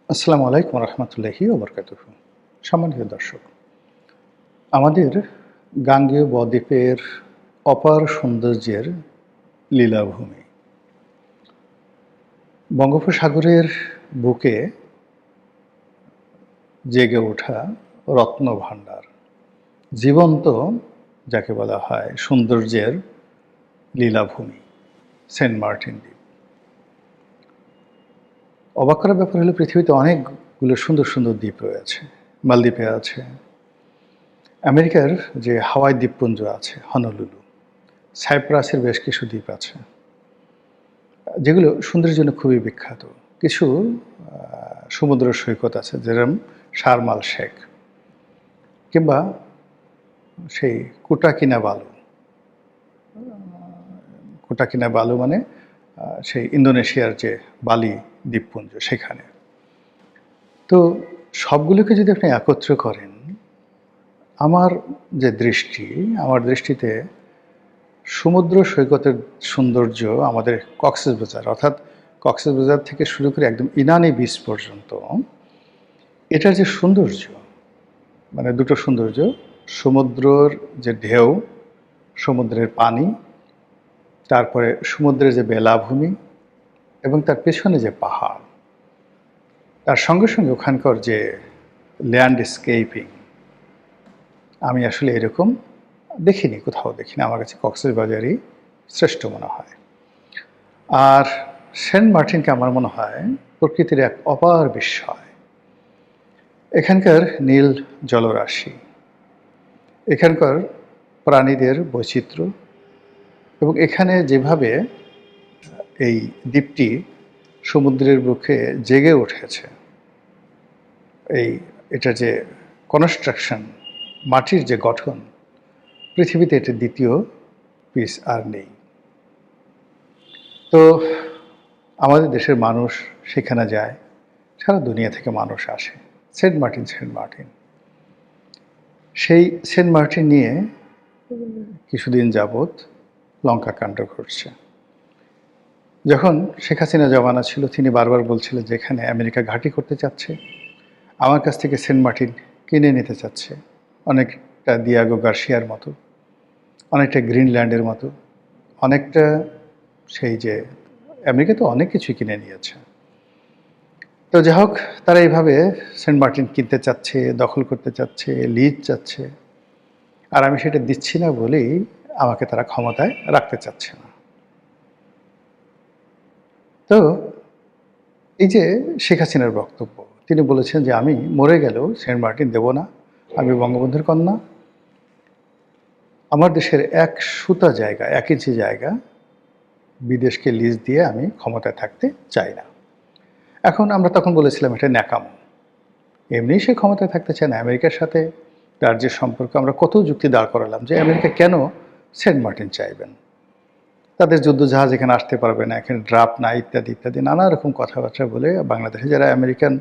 আসসালামু আলাইকুম রহমতুল্লাহি ওবরকাতুহ। সম্মানিত দর্শক, আমাদের গাঙ্গেয় বদ্বীপের অপার সৌন্দর্যের লীলাভূমি বঙ্গোপসাগরের বুকে জেগে ওঠা রত্নভাণ্ডার, জীবন্ত যাকে বলা হয় সৌন্দর্যের লীলাভূমি সেন্ট মার্টিন দ্বীপ। অবাক করার ব্যাপার হলো পৃথিবীতে অনেকগুলো সুন্দর সুন্দর দ্বীপ রয়েছে। মালদ্বীপে আছে, আমেরিকার যে হাওয়াই দ্বীপপুঞ্জ আছে হনলুলু, সাইপ্রাসের বেশ কিছু দ্বীপ আছে যেগুলো সুন্দরের জন্য খুবই বিখ্যাত। কিছু সমুদ্র সৈকত আছে যেরকম শারমাল শেখ, কিংবা সেই কোটাকিনা বালু মানে সেই ইন্দোনেশিয়ার যে বালি দ্বীপপুঞ্জ সেখানে। তো সবগুলোকে যদি আপনি একত্র করেন, আমার দৃষ্টিতে সমুদ্র সৈকতের সৌন্দর্য আমাদের কক্সবাজার, অর্থাৎ কক্সবাজার থেকে শুরু করে একদম ইনানি বিচ পর্যন্ত, এটার যে সৌন্দর্য, মানে দুটো সৌন্দর্য, সমুদ্রের যে ঢেউ, সমুদ্রের পানি, তারপরে সমুদ্রের যে বেলাভূমি এবং তার পেছনে যে পাহাড়, তার সঙ্গে সঙ্গে ওখানকার যে ল্যান্ডস্কেপিং, আমি আসলে এরকম কোথাও দেখিনি। আমার কাছে কক্সবাজারই শ্রেষ্ঠ মনে হয়। আর সেন্ট মার্টিনকে আমার মনে হয় প্রকৃতির এক অপার বিস্ময়। এখানকার নীল জলরাশি, এখানকার প্রাণীদের বৈচিত্র্য, এবং এখানে যেভাবে এই দ্বীপটি সমুদ্রের বুকে জেগে উঠেছে, এটা যে কনস্ট্রাকশন, মাটির যে গঠন, পৃথিবীতে এটা দ্বিতীয় পিস আর নেই। তো আমাদের দেশের মানুষ সেখানে যায়, সারা দুনিয়া থেকে মানুষ আসে। সেন্ট মার্টিন সেই সেন্ট মার্টিন নিয়ে কিছুদিন যাবৎ লঙ্কাকাণ্ড ঘটছে। যখন শেখ হাসিনা জমানা ছিল, তিনি বারবার বলছিলেন যে এখানে আমেরিকা ঘাঁটি করতে চাচ্ছে, আমার কাছ থেকে সেন্ট মার্টিন কিনে নিতে চাচ্ছে, অনেকটা দিয়াগো গার্সিয়ার মতো, অনেকটা গ্রিনল্যান্ডের মতো, অনেকটা সেই যে আমেরিকা তো অনেক কিছু কিনে নিয়েছে। তো যাই হোক, তারা এইভাবে সেন্ট মার্টিন কিনতে চাচ্ছে, দখল করতে চাচ্ছে, লিজ চাচ্ছে, আর আমি সেটা দিচ্ছি না বলেই আমাকে তারা ক্ষমতায় রাখতে চাচ্ছে না। তো এই যে শেখ হাসিনার বক্তব্য, তিনি বলেছেন যে আমি মরে গেলেও সেন্ট মার্টিন দেব না, আমি বঙ্গবন্ধুর কন্যা, আমার দেশের 1 ইঞ্চি জায়গা বিদেশকে লিজ দিয়ে আমি ক্ষমতায় থাকতে চাই না। এখন আমরা তখন বলেছিলাম এটা ন্যাকামো, এমনি সে ক্ষমতায় থাকতে চায় না। আমেরিকার সাথে তার যে সম্পর্ক, আমরা কত যুক্তি দাঁড় করালাম যে আমেরিকা কেন সেন্ট মার্টিন চাইবেন, তাদের যুদ্ধজাহাজ এখানে আসতে পারবে না, এখানে ড্রাফট না, ইত্যাদি ইত্যাদি নানা রকম কথাবার্তা বলে বাংলাদেশে যারা আমেরিকান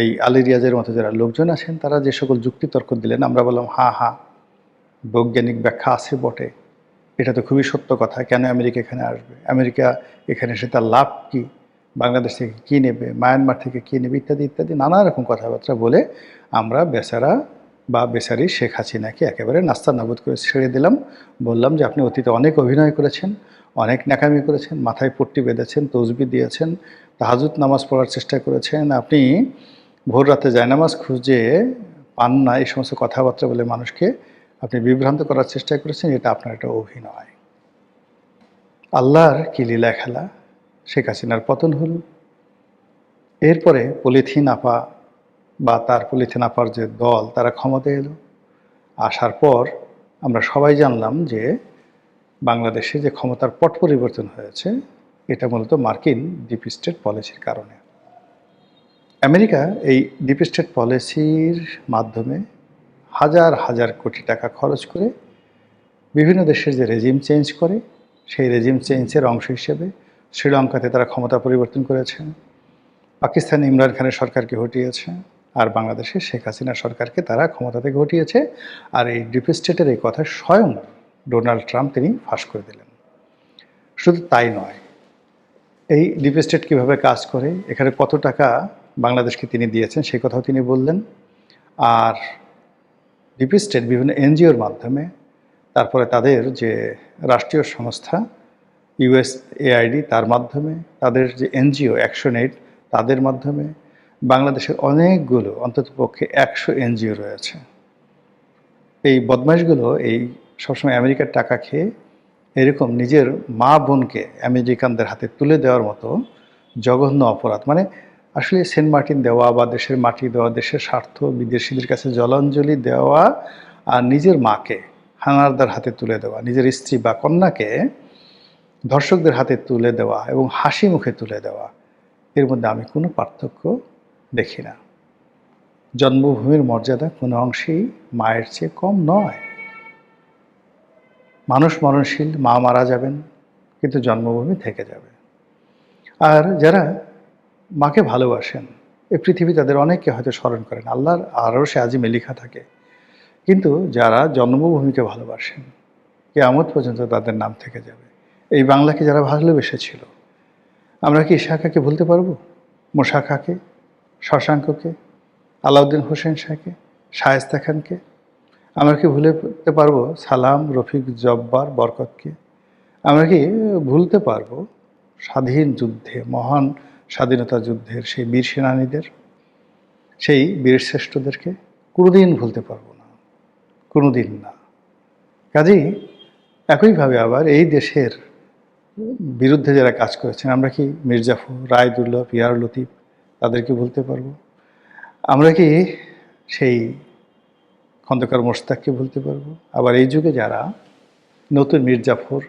এই আলী রিয়াজের মতো যারা লোকজন আছেন, তারা যে সকল যুক্তিতর্ক দিলেন, আমরা বললাম হ্যাঁ, বৈজ্ঞানিক ব্যাখ্যা আছে বটে, এটা তো খুবই সত্য কথা। কেন আমেরিকা এখানে আসবে? আমেরিকা এখানে এসে তার লাভ কী? বাংলাদেশ থেকে কী নেবে? মায়ানমার থেকে কী নেবে? ইত্যাদি ইত্যাদি নানা রকম কথাবার্তা বলে আমরা বেচারি শেখ হাসিনাকে একেবারে নাস্তানাবুদ করে ছেড়ে দিলাম। বললাম যে আপনি অতীতে অনেক অভিনয় করেছেন, অনেক ন্যাকামি করেছেন, মাথায় পট্টি বেঁধেছেন, তসবিহ দিয়েছেন, তাহাজ্জুদ নামাজ পড়ার চেষ্টা করেছেন, আপনি ভোর রাতে জায়নামাজ খুঁজে পান না, এই সমস্ত কথাবার্তা বলে মানুষকে আপনি বিভ্রান্ত করার চেষ্টা করেছেন, এটা আপনার একটা অভিনয়। আল্লাহর কি লীলা খেলা, শেখ হাসিনার পতন হল। এরপরে পলিথিন আপা বা তার পলিথিন আপার যে দল, তারা ক্ষমতায় এলো। আসার পর আমরা সবাই জানলাম যে বাংলাদেশে যে ক্ষমতার পট পরিবর্তন হয়েছে, এটা মূলত মার্কিন ডিপ স্টেট পলিসির কারণে। আমেরিকা এই ডিপ স্টেট পলিসির মাধ্যমে হাজার হাজার কোটি টাকা খরচ করে বিভিন্ন দেশের যে রেজিম চেঞ্জ করে, সেই রেজিম চেঞ্জের অংশ হিসেবে শ্রীলঙ্কাতে তারা ক্ষমতা পরিবর্তন করেছে, পাকিস্তানে ইমরান খানের সরকারকে হটিয়েছে, আর বাংলাদেশে শেখ হাসিনা সরকারকে তারা ক্ষমতা থেকে হটিয়েছে। আর এই ডিপ স্টেটের এই কথা স্বয়ং ডোনাল্ড ট্রাম্প তিনি ফাঁস করে দিলেন। শুধু তাই নয়, এই ডিপ স্টেট কীভাবে কাজ করে, এখানে কত টাকা বাংলাদেশকে তিনি দিয়েছেন সেই কথাও তিনি বললেন। আর ডিপ স্টেট বিভিন্ন এনজিওর মাধ্যমে, তারপরে তাদের যে রাষ্ট্রীয় সংস্থা USAID তার মাধ্যমে, তাদের যে এনজিও অ্যাকশন-এইড তাদের মাধ্যমে, বাংলাদেশের অনেকগুলো অন্ততপক্ষে 100 এনজিও রয়েছে। এই বদমাইশগুলো এই সবসময় আমেরিকার টাকা খেয়ে এরকম নিজের মা বোনকে আমেরিকানদের হাতে তুলে দেওয়ার মতো জঘন্য অপরাধ, মানে আসলে সেন্ট মার্টিন দেওয়া বা দেশের মাটি দেওয়া, দেশের স্বার্থ বিদেশিদের কাছে জলাঞ্জলি দেওয়া, আর নিজের মাকে হানাদারদের হাতে তুলে দেওয়া, নিজের স্ত্রী বা কন্যাকে ধর্ষকদের হাতে তুলে দেওয়া এবং হাসি মুখে তুলে দেওয়া, এর মধ্যে আমি কোনো পার্থক্য দেখি না। জন্মভূমির মর্যাদা কোনো অংশেই মায়ের চেয়ে কম নয়। মানুষ মরণশীল, মা মারা যাবেন, কিন্তু জন্মভূমি থেকে যাবে। আর যারা মাকে ভালোবাসেন, এই পৃথিবী তাদের অনেককে হয়তো স্মরণ করেন, আল্লাহর আরশে আজিমে লেখা থাকে, কিন্তু যারা জন্মভূমিকে ভালোবাসেন কিয়ামত পর্যন্ত তাদের নাম থেকে যাবে। এই বাংলাকে যারা ভালোবেসেছিল, আমরা কি ইশাখাকে ভুলতে পারবো? মোশা খাঁকে, শশাঙ্ককে, আলাউদ্দিন হোসেন শাহকে, শায়েস্তা খানকে? আমরা কি ভুলতে পারবো সালাম, রফিক, জব্বার, বরকতকে? আমরা কি ভুলতে পারবো স্বাধীন যুদ্ধে, মহান স্বাধীনতা যুদ্ধের সেই বীর সেনানীদের, সেই বীরশ্রেষ্ঠদেরকে? কোনোদিন ভুলতে পারবো না, কোনোদিন না। কাজেই একইভাবে আবার এই দেশের বিরুদ্ধে যারা কাজ করেছেন, আমরা কি মির্জাফর, রায়দুল্লাহ, পিয়ার লতিফ তাদেরকে ভুলতে পারবো? আমরা কি সেই খন্দকার মোশতাককে ভুলতে পারবো? আবার এই যুগে যারা নতুন মির্জাফর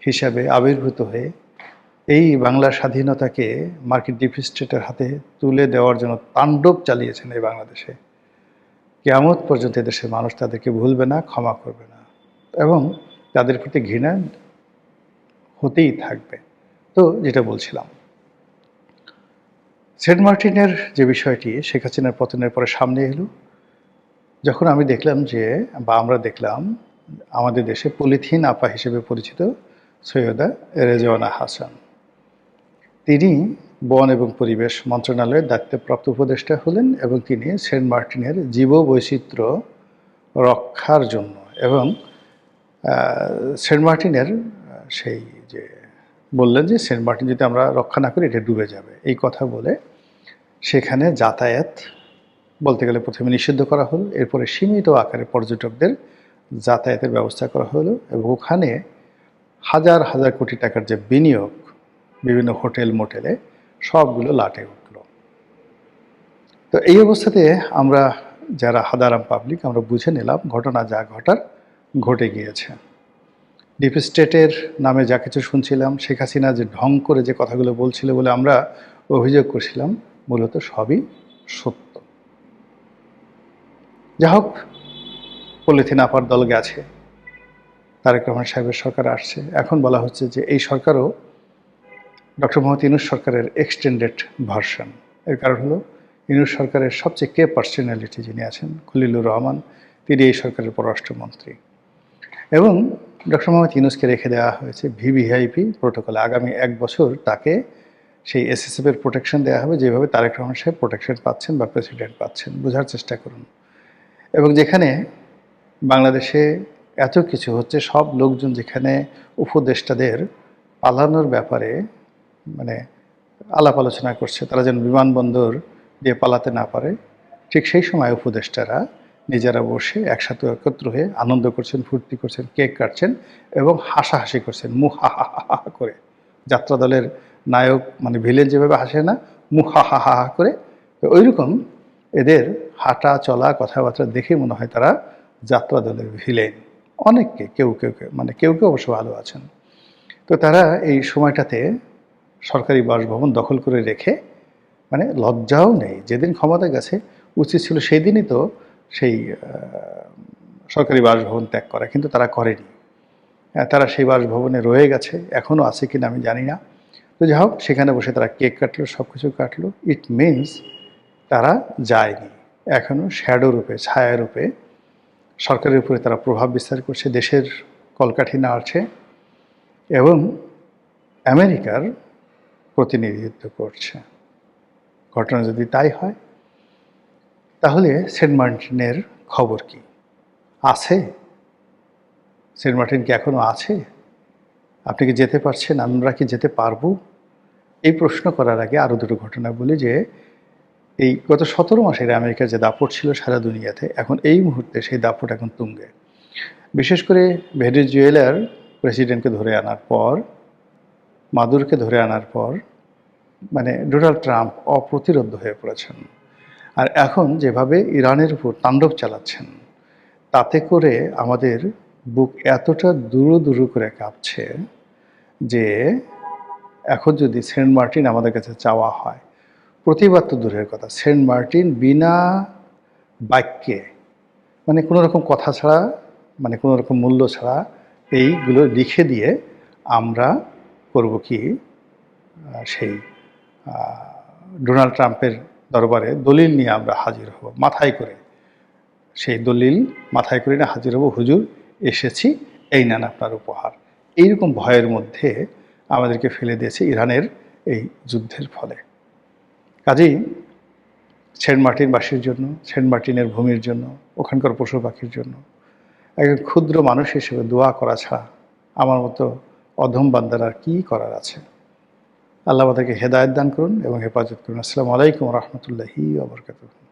হিসাবে আবির্ভূত হয়ে এই বাংলার স্বাধীনতাকে মার্কিন ডিপ স্টেটের হাতে তুলে দেওয়ার জন্য তাণ্ডব চালিয়েছেন এই বাংলাদেশে, কিয়ামত পর্যন্ত এদেশের মানুষ তাদেরকে ভুলবে না, ক্ষমা করবে না, এবং তাদের প্রতি ঘৃণা হতেই থাকবে। তো যেটা বলছিলাম, সেন্ট মার্টিনের যে বিষয়টি শেখ হাসিনার পতনের পরে সামনে এলো, যখন আমি দেখলাম যে, বা আমরা দেখলাম, আমাদের দেশে পলিথিন আপা হিসেবে পরিচিত সৈয়দা রেজওয়ানা হাসান, তিনি বন এবং পরিবেশ মন্ত্রণালয়ের দায়িত্বপ্রাপ্ত উপদেষ্টা হলেন, এবং তিনি সেন্ট মার্টিনের জীববৈচিত্র্য রক্ষার জন্য এবং সেন্ট মার্টিনের সেই যে বললেন যে সেন্ট মার্টিন যদি আমরা রক্ষা না করি এটা ডুবে যাবে, এই কথা বলে সেখানে যাতায়াত বলতে গেলে প্রথমে নিষিদ্ধ করা হলো, এরপরে সীমিত আকারে পর্যটকদের যাতায়াতের ব্যবস্থা করা হলো, এবং ওখানে হাজার হাজার কোটি টাকার যে বিনিয়োগ বিভিন্ন হোটেল মোটেলে, সবগুলো লাটে উঠল। তো এই অবস্থাতে আমরা যারা হাদারাম পাবলিক, আমরা বুঝে নিলাম ঘটনা যা ঘটার ঘটে গিয়েছে। ডিপ স্টেটের নামে যা কিছু শুনছিলাম, শেখ হাসিনা যে ঢং করে যে কথাগুলো বলছিল বলে আমরা অভিযোগ করছিলাম, মূলত সবই সত্য। যা হোক, পলিথিন আপার দল গেছে, তারেক রহমান সাহেবের সরকার আসছে, এখন বলা হচ্ছে যে এই সরকারও ডক্টর মোহাম্মদ ইউনূস সরকারের এক্সটেন্ডেড ভার্সন। এর কারণ হলো ইউনূস সরকারের সবচেয়ে কে পার্সোনালিটি যিনি আছেন, খলিলুর রহমান, তিনি এই সরকারের পররাষ্ট্রমন্ত্রী, এবং ডক্টর মোহাম্মদ ইউনূসকে রেখে দেওয়া হয়েছে ভিভিআইপি প্রোটোকলে। আগামী 1 বছর তাকে সেই এসএসএফের প্রোটেকশন দেওয়া হবে, যেভাবে তারেক রহমান সাহেব প্রোটেকশন পাচ্ছেন বা প্রেসিডেন্ট পাচ্ছেন, বোঝার চেষ্টা করুন। এবং যেখানে বাংলাদেশে এত কিছু হচ্ছে, সব লোকজন যেখানে উপদেষ্টাদের পালানোর ব্যাপারে মানে আলাপ আলোচনা করছে, তারা যেন বিমানবন্দর দিয়ে পালাতে না পারে, ঠিক সেই সময় উপদেষ্টারা নিজেরা বসে একসাথে একত্র হয়ে আনন্দ করছেন, ফুর্তি করছেন, কেক কাটছেন এবং হাসাহাসি করছেন, মুহা হা হা হা করে। যাত্রা দলের নায়ক মানে ভিলেন যেভাবে হাসে না, মুহা হা হা হা করে, ওইরকম এদের হাঁটা চলা কথাবার্তা দেখে মনে হয় তারা যাত্রা দলের ভিলেন। অনেককে কেউ কেউ মানে কেউ কেউ অবশ্য ভালো আছেন। তো তারা এই সময়টাতে সরকারি বাসভবন দখল করে রেখে, মানে লজ্জাও নেই, যেদিন ক্ষমতা গেছে উচিত ছিল সেই দিনই তো সেই সরকারি বাসভবন ত্যাগ করা, কিন্তু তারা করেনি। তারা সেই বাসভবনে রয়ে গেছে, এখনও আছে কিনা আমি জানি না। তো যাই হোক, সেখানে বসে তারা কেক কাটলো, সব কিছু কাটলো। ইট মিনস তারা যায়নি, এখনও শ্যাডো রূপে, ছায়া রূপে সরকারের উপরে তারা প্রভাব বিস্তার করছে, দেশের কলকাঠি নাড়ছে। এবং আমেরিকার প্রতিনিধিত্ব করছে। ঘটনা যদি তাই হয়, তাহলে সেন্ট মার্টিনের খবর কি? আছে? সেন্ট মার্টিন কি এখনো আছে? আপনি কি যেতে পারছেন? আমরা কি যেতে পারবো? এই প্রশ্ন করার আগে আরও দুটো ঘটনা বলি যে, এই গত 17 মাসের আমেরিকার যে দাপট ছিল সারা দুনিয়াতে, এখন এই মুহূর্তে সেই দাপট এখন তুঙ্গে। বিশেষ করে ভেনেজুয়েলার প্রেসিডেন্টকে ধরে আনার পর, মাদুরোকে ধরে আনার পর, মানে ডোনাল্ড ট্রাম্প অপ্রতিরোধ্য হয়ে পড়েছেন। আর এখন যেভাবে ইরানের উপর তাণ্ডব চালাচ্ছেন, তাতে করে আমাদের বুক এতটা দুরু দুরু করে কাঁপছে যে এখন যদি সেন্ট মার্টিন আমাদের কাছে চাওয়া হয়, প্রতিবাদ তো দূরের কথা, সেন্ট মার্টিন বিনা বাক্যে, মানে কোনো রকম কথা ছাড়া, মানে কোনো রকম মূল্য ছাড়া এইগুলো লিখে দিয়ে আমরা করব কি, সেই ডোনাল্ড ট্রাম্পের দরবারে দলিল নিয়ে আমরা হাজির হব মাথায় করে। সেই দলিল মাথায় করে না হাজির হব, হুজুর এসেছি, এই নেন আপনার উপহার। এইরকম ভয়ের মধ্যে আমাদেরকে ফেলে দিয়েছে ইরানের এই যুদ্ধের ফলে। কাজেই সেন্ট মার্টিনবাসীর জন্য, সেন্ট মার্টিনের ভূমির জন্য, ওখানকার পশু পাখির জন্য একজন ক্ষুদ্র মানুষ হিসেবে দোয়া করা ছাড়া আমার মতো অধম বান্দার আর কী করার আছে। আল্লাহ আমাদেরকে হেদায়েত দান করুন এবং হেফাজত করুন। আসসালামু আলাইকুম রহমতুল্লাহি ওয়া বারাকাতুহু।